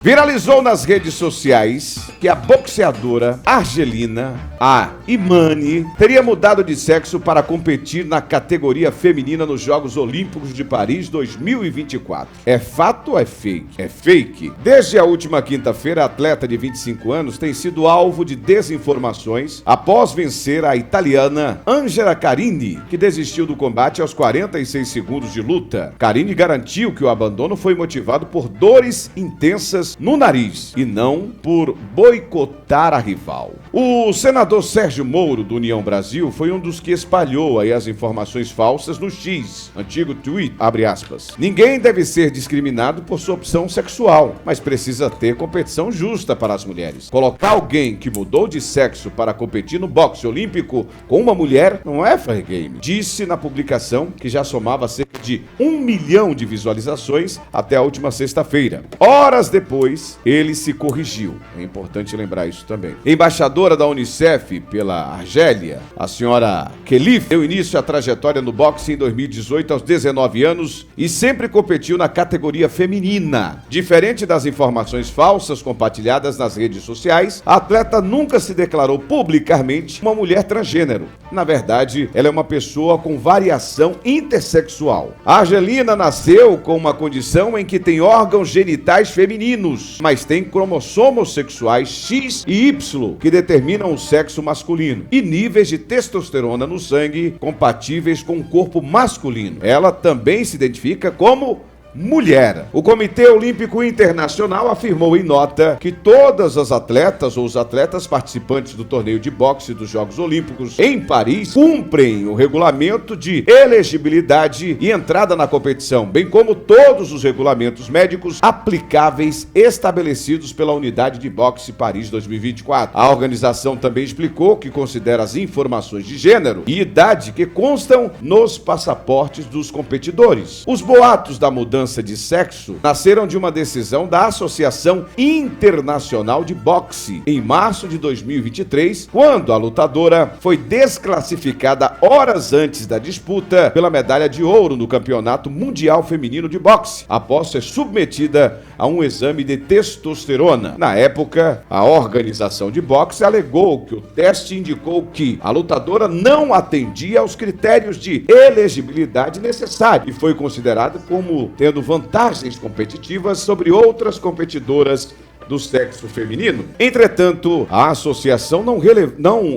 Viralizou nas redes sociais que a boxeadora argelina, a Imani, teria mudado de sexo para competir na categoria feminina nos Jogos Olímpicos de Paris 2024. É fato ou é fake? É fake. Desde a última quinta-feira, a atleta de 25 anos tem sido alvo de desinformações após vencer a italiana Angela Carini, que desistiu do combate aos 46 segundos de luta. Carini garantiu que o abandono foi motivado por dores intensas no nariz e não por boicotar a rival. O senador Sérgio Moro, do União Brasil, foi um dos que espalhou aí as informações falsas no X, antigo tweet, abre aspas. Ninguém deve ser discriminado por sua opção sexual, mas precisa ter competição justa para as mulheres. Colocar alguém que mudou de sexo para competir no boxe olímpico com uma mulher não é fair game, disse na publicação que já somava cerca de 1 milhão de visualizações até a última sexta-feira. Horas depois, ele se corrigiu. É importante lembrar isso também. Embaixadora da Unicef pela Argélia, a senhora Khelif, deu início à trajetória no boxe em 2018 aos 19 anos e sempre competiu na categoria feminina. Diferente das informações falsas compartilhadas nas redes sociais, a atleta nunca se declarou publicamente uma mulher transgênero. Na verdade, ela é uma pessoa com variação intersexual. A argelina nasceu com uma condição em que tem órgãos genitais femininos, mas tem cromossomos sexuais X e Y que determinam o sexo masculino e níveis de testosterona no sangue compatíveis com o corpo masculino. Ela também se identifica como mulher. O Comitê Olímpico Internacional afirmou em nota que todas as atletas ou os atletas participantes do torneio de boxe dos Jogos Olímpicos em Paris cumprem o regulamento de elegibilidade e entrada na competição, bem como todos os regulamentos médicos aplicáveis estabelecidos pela Unidade de Boxe Paris 2024. A organização também explicou que considera as informações de gênero e idade que constam nos passaportes dos competidores. Os boatos da mudança de sexo nasceram de uma decisão da Associação Internacional de Boxe em março de 2023, quando a lutadora foi desclassificada horas antes da disputa pela medalha de ouro no Campeonato Mundial Feminino de Boxe, após ser submetida a um exame de testosterona. Na época, a organização de boxe alegou que o teste indicou que a lutadora não atendia aos critérios de elegibilidade necessários e foi considerada como tendo vantagens competitivas sobre outras competidoras do sexo feminino. Entretanto, a associação não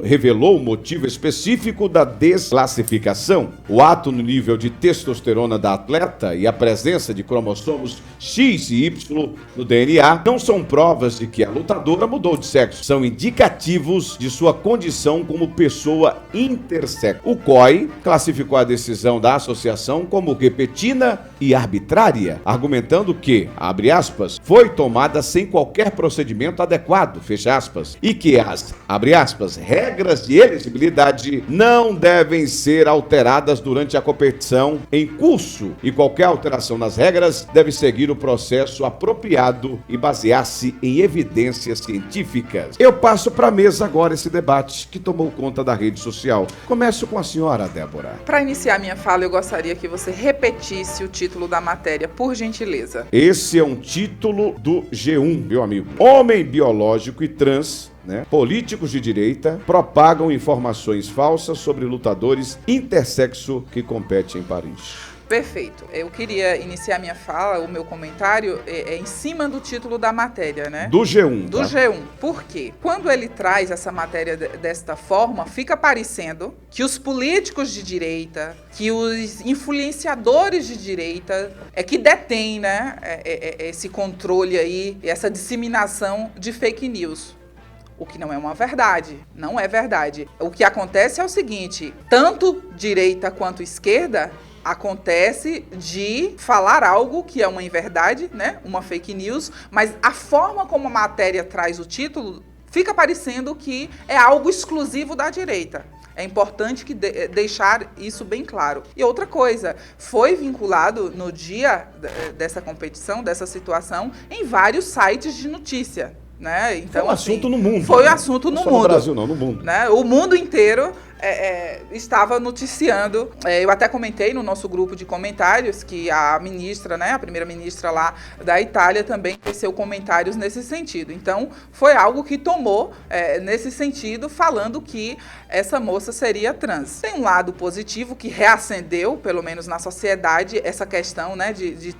revelou o motivo específico da desclassificação. O ato no nível de testosterona da atleta e a presença de cromossomos X e Y no DNA não são provas de que a lutadora mudou de sexo. São indicativos de sua condição como pessoa intersexo. O COI classificou a decisão da associação como repentina e arbitrária, argumentando que, abre aspas, foi tomada sem qualquer procedimento adequado, fecha aspas, e que as, abre aspas, regras de elegibilidade não devem ser alteradas durante a competição em curso e qualquer alteração nas regras deve seguir o processo apropriado e basear-se em evidências científicas. Eu passo para a mesa agora esse debate que tomou conta da rede social. Começo com a senhora, Débora. Para iniciar minha fala, eu gostaria que você repetisse o título da matéria, por gentileza. Esse é um título do G1, meu amigo. Homem biológico e trans, políticos de direita propagam informações falsas sobre lutadores intersexo que competem em Paris. Perfeito. Eu queria iniciar minha fala, o meu comentário em cima do título da matéria, né? Do G1. Do G1. Por quê? Quando ele traz essa matéria desta forma, fica parecendo que os políticos de direita, que os influenciadores de direita é que detêm, né, esse controle aí, essa disseminação de fake news. O que não é uma verdade. Não é verdade. O que acontece é o seguinte, tanto direita quanto esquerda acontece de falar algo que é uma inverdade, né? Uma fake news, mas a forma como a matéria traz o título fica parecendo que é algo exclusivo da direita. É importante deixar isso bem claro. E outra coisa, foi vinculado no dia dessa competição, dessa situação, em vários sites de notícia. Né? Então, foi um assunto no mundo. Foi um assunto no mundo. No Brasil, não, no mundo. Né? O mundo inteiro estava noticiando, eu até comentei no nosso grupo de comentários que a ministra, né, a primeira-ministra lá da Itália também teceu comentários nesse sentido. Então, foi algo que tomou nesse sentido, falando que essa moça seria trans. Tem um lado positivo que reacendeu, pelo menos na sociedade, essa questão, né, de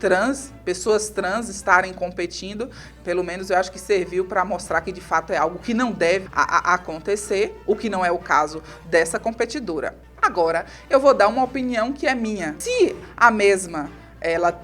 pessoas trans estarem competindo. Pelo menos eu acho que serviu para mostrar que de fato é algo que não deve acontecer, o que não é o caso dessa competidora. Agora, eu vou dar uma opinião que é minha. Se a mesma ela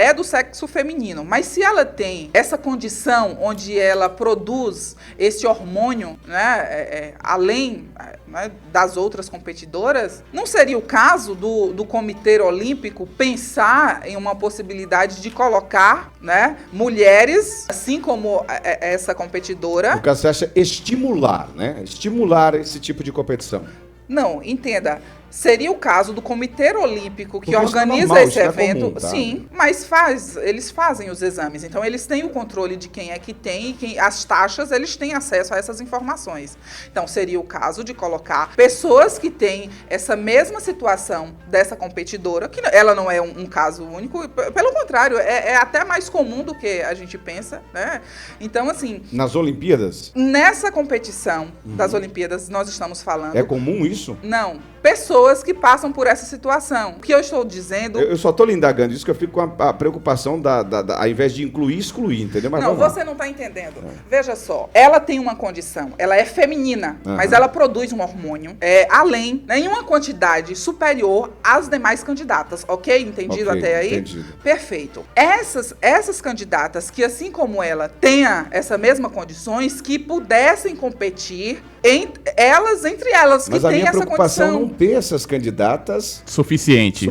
é do sexo feminino, mas se ela tem essa condição onde ela produz esse hormônio, né, além, né, das outras competidoras, não seria o caso do Comitê Olímpico pensar em uma possibilidade de colocar, né, mulheres, assim como essa competidora? No caso, você acha estimular, né? Estimular esse tipo de competição. Não, entenda. Seria o caso do Comitê Olímpico que organiza normal, esse evento, comum, tá? Sim, mas eles fazem os exames, então eles têm o controle de quem é que tem e as taxas, eles têm acesso a essas informações. Então seria o caso de colocar pessoas que têm essa mesma situação dessa competidora, que ela não é um caso único, pelo contrário, é até mais comum do que a gente pensa, né? Então, assim... Nas Olimpíadas? Nessa competição das Olimpíadas, nós estamos falando... É comum isso? Não. Pessoas que passam por essa situação. O que eu estou dizendo... Eu só estou lhe indagando isso, que eu fico com a preocupação ao invés de incluir, excluir, entendeu? Mas não, você não está entendendo. Veja só, ela tem uma condição, ela é feminina, mas ela produz um hormônio além, né, em uma quantidade superior às demais candidatas, ok? Entendido até aí? Entendido. Perfeito. Essas candidatas que, assim como ela, tenha essa mesma condições, que pudessem competir entre elas, que têm essa condição. Mas a minha preocupação não ter essas candidatas suficiente.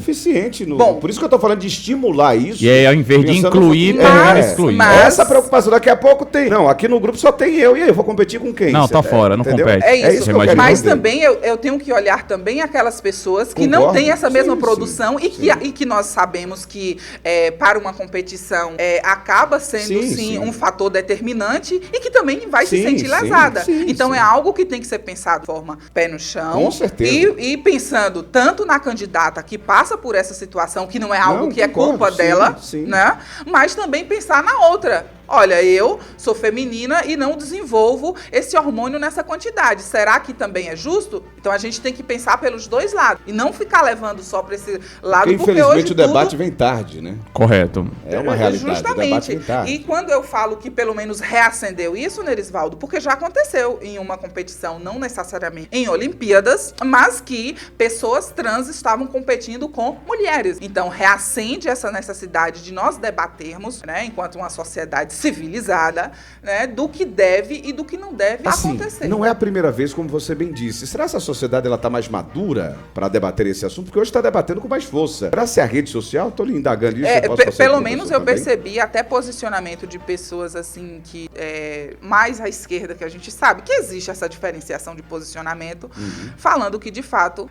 Bom, por isso que eu tô falando de estimular isso. E aí, ao invés de incluir, excluir. Essa preocupação, daqui a pouco tem. Não, aqui no grupo só tem eu. E aí, eu vou competir com quem? Não, tá fora, não compete. É isso que eu quero. Mas também eu tenho que olhar também aquelas pessoas que não têm essa mesma produção e que nós sabemos que para uma competição acaba sendo um fator determinante e que também vai se sentir lesada. Então é algo que tem que ser pensado de forma pé no chão. Com certeza. E pensando tanto na candidata que passa por essa situação, que não é algo que é culpa dela, né? Mas também pensar na outra. Olha, eu sou feminina e não desenvolvo esse hormônio nessa quantidade. Será que também é justo? Então a gente tem que pensar pelos dois lados e não ficar levando só para esse lado, porque infelizmente hoje o debate vem tarde, né? Correto. É uma realidade. Justamente. O debate vem tarde. E quando eu falo que pelo menos reacendeu isso, Nerisvaldo, porque já aconteceu em uma competição, não necessariamente em Olimpíadas, mas que pessoas trans estavam competindo com mulheres. Então reacende essa necessidade de nós debatermos, né, enquanto uma sociedade civilizada, né, do que deve e do que não deve acontecer. Não é a primeira vez, como você bem disse. Será que essa sociedade está mais madura para debater esse assunto? Porque hoje está debatendo com mais força. Será que a rede social? Estou lhe indagando isso. Pelo menos eu percebi até posicionamento de pessoas assim que mais à esquerda, que a gente sabe que existe essa diferenciação de posicionamento, falando que de fato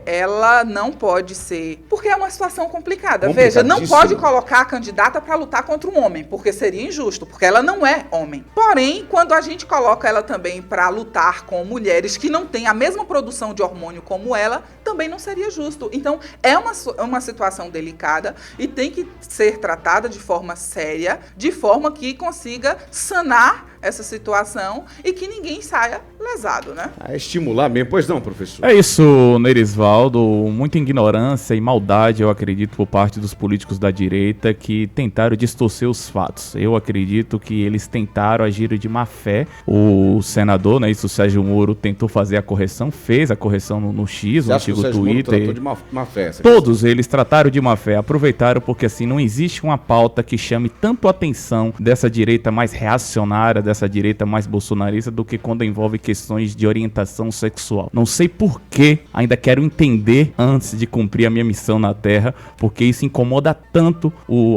ela não pode ser, porque é uma situação complicada. Veja, não pode colocar a candidata para lutar contra um homem, porque seria injusto, porque ela não é homem. Porém, quando a gente coloca ela também para lutar com mulheres que não têm a mesma produção de hormônio como ela, também não seria justo. Então, é uma situação delicada e tem que ser tratada de forma séria, de forma que consiga sanar essa situação e que ninguém saia lesado, né? Estimular mesmo. Pois não, professor? É isso, Nerisvaldo. Muita ignorância e maldade, eu acredito, por parte dos políticos da direita que tentaram distorcer os fatos. Eu acredito que eles tentaram agir de má fé. O senador, né, isso, o Sérgio Moro, tentou fazer a correção, fez a correção no X, no antigo Twitter. Tratou de má fé, todos eles trataram de má fé, aproveitaram porque assim, não existe uma pauta que chame tanto a atenção dessa direita mais reacionária, dessa direita mais bolsonarista, do que quando envolve questões de orientação sexual. Não sei por que, ainda quero entender antes de cumprir a minha missão na Terra, porque isso incomoda tanto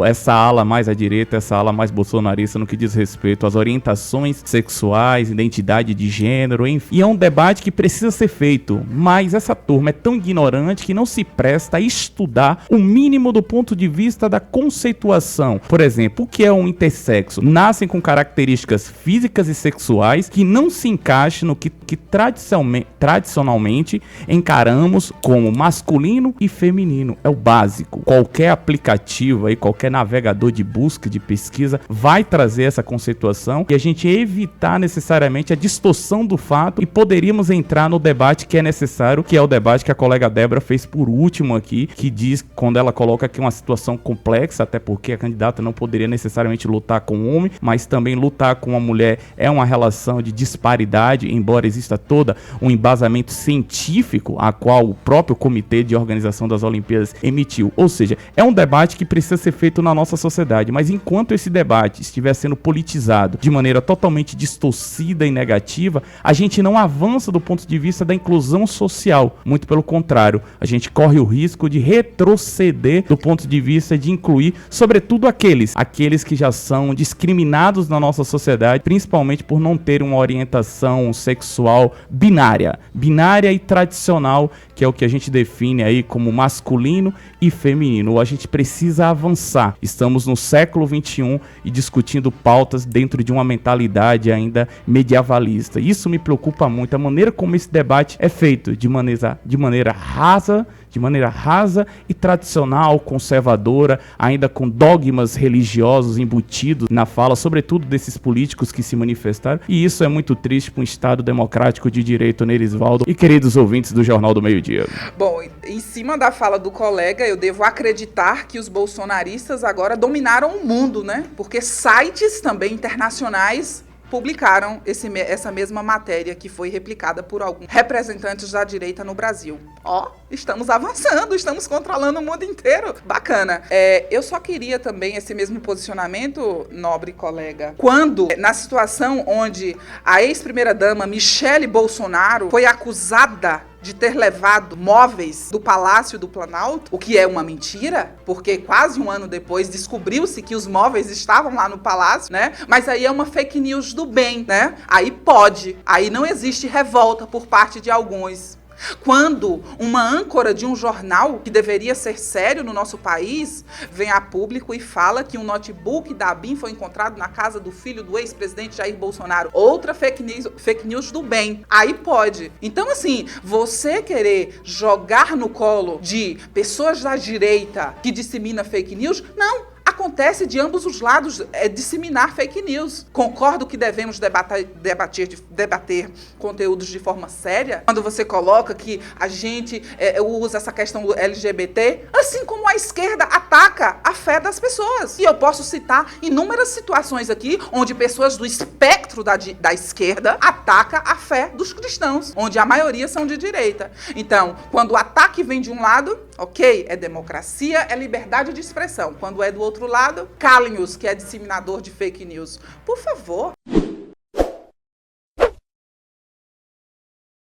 essa ala mais à direita, essa ala mais bolsonarista no que diz respeito às orientações sexuais, identidade de gênero, enfim. E é um debate que precisa ser feito, mas essa turma é tão ignorante que não se presta a estudar o mínimo do ponto de vista da conceituação. Por exemplo, o que é um intersexo? Nascem com características físicas e sexuais que não se encaixam no que que tradicionalmente encaramos como masculino e feminino. É o básico. Qualquer aplicativo aí, qualquer navegador de busca, de pesquisa, vai trazer essa conceituação e a gente evitar necessariamente a distorção do fato e poderíamos entrar no debate que é necessário, que é o debate que a colega Débora fez por último aqui, que diz, quando ela coloca aqui uma situação complexa, até porque a candidata não poderia necessariamente lutar com um homem, mas também lutar com uma mulher é uma relação de disparidade, embora exista todo um embasamento científico, a qual o próprio Comitê de Organização das Olimpíadas emitiu. Ou seja, é um debate que precisa ser feito na nossa sociedade, mas enquanto esse debate estiver sendo politizado de maneira totalmente distorcida e negativa, a gente não avança do ponto de vista da inclusão social. Muito pelo contrário, a gente corre o risco de retroceder do ponto de vista de incluir, sobretudo aqueles que já são discriminados na nossa sociedade, principalmente por não ter uma orientação sexual binária e tradicional, que é o que a gente define aí como masculino e feminino. A gente precisa avançar. Estamos no século XXI e discutindo pautas dentro de uma mentalidade ainda medievalista. Isso me preocupa muito, a maneira como esse debate é feito, de maneira rasa e tradicional, conservadora, ainda com dogmas religiosos embutidos na fala, sobretudo desses políticos que se manifestaram, e isso é muito triste para um Estado democrático de direito, Nerisvaldo e queridos ouvintes do Jornal do Meio-Dia. Bom, em cima da fala do colega, eu devo acreditar que os bolsonaristas agora dominaram o mundo, né? Porque sites também internacionais publicaram essa mesma matéria que foi replicada por alguns representantes da direita no Brasil. Estamos avançando, estamos controlando o mundo inteiro. Bacana. Eu só queria também esse mesmo posicionamento, nobre colega, quando, na situação onde a ex-primeira-dama Michele Bolsonaro foi acusada de ter levado móveis do Palácio do Planalto, o que é uma mentira, porque quase um ano depois descobriu-se que os móveis estavam lá no Palácio, né? Mas aí é uma fake news do bem, né? Aí pode, aí não existe revolta por parte de alguns. Quando uma âncora de um jornal, que deveria ser sério no nosso país, vem a público e fala que um notebook da ABIN foi encontrado na casa do filho do ex-presidente Jair Bolsonaro. Outra fake news do bem. Aí pode. Então, assim, você querer jogar no colo de pessoas da direita que dissemina fake news, não. Acontece de ambos os lados disseminar fake news. Concordo que devemos debater conteúdos de forma séria. Quando você coloca que a gente usa essa questão do LGBT, assim como a esquerda ataca a fé das pessoas. E eu posso citar inúmeras situações aqui onde pessoas do espectro da esquerda atacam a fé dos cristãos, onde a maioria são de direita. Então, quando o ataque vem de um lado, ok, é democracia, é liberdade de expressão. Quando é do outro lado, calem-os, que é disseminador de fake news. Por favor.